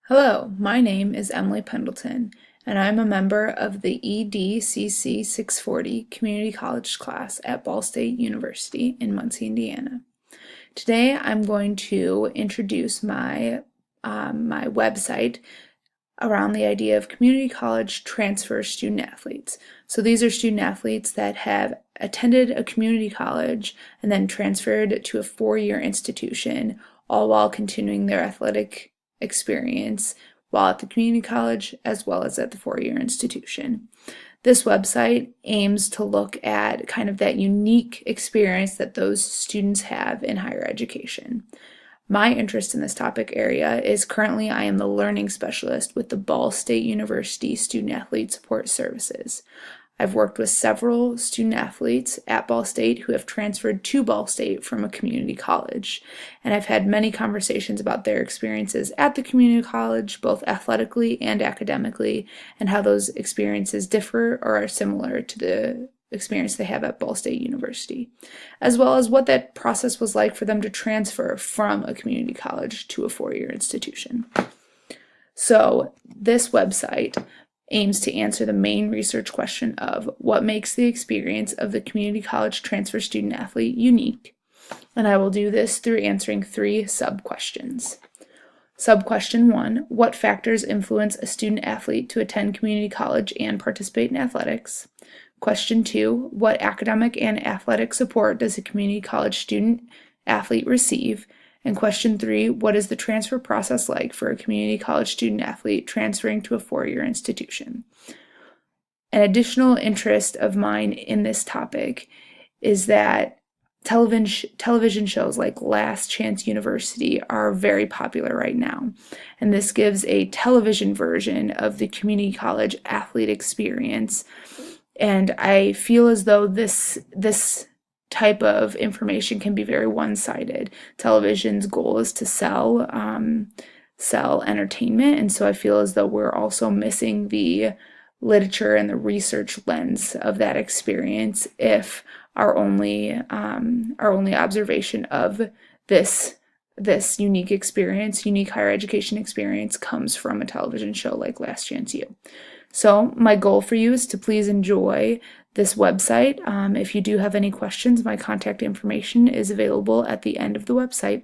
Hello, my name is Emily Pendleton, and I'm a member of the EDCC 640 Community College class at Ball State University in Muncie, Indiana. Today I'm going to introduce my website around the idea of community college transfer student athletes. So these are student athletes that have attended a community college and then transferred to a four-year institution, all while continuing their athletic experience while at the community college as well as at the four-year institution. This website aims to look at kind of that unique experience that those students have in higher education. My interest in this topic area is currently I am the learning specialist with the Ball State University Student Athlete Support Services. I've worked with several student athletes at Ball State who have transferred to Ball State from a community college, and I've had many conversations about their experiences at the community college, both athletically and academically, and how those experiences differ or are similar to the experience they have at Ball State University, as well as what that process was like for them to transfer from a community college to a four-year institution. So this website aims to answer the main research question of what makes the experience of the community college transfer student athlete unique, and I will do this through answering three sub-questions. Sub-question 1, what factors influence a student athlete to attend community college and participate in athletics? Question 2, what academic and athletic support does a community college student athlete receive? And question 3, what is the transfer process like for a community college student athlete transferring to a four-year institution? An additional interest of mine in this topic is that television shows like Last Chance University are very popular right now, and this gives a television version of the community college athlete experience, and I feel as though this type of information can be very one-sided. Television's goal is to sell entertainment, and so I feel as though we're also missing the literature and the research lens of that experience if our only observation of this unique experience, unique higher education experience, comes from a television show like Last Chance U. So my goal for you is to please enjoy this website. If you do have any questions, my contact information is available at the end of the website.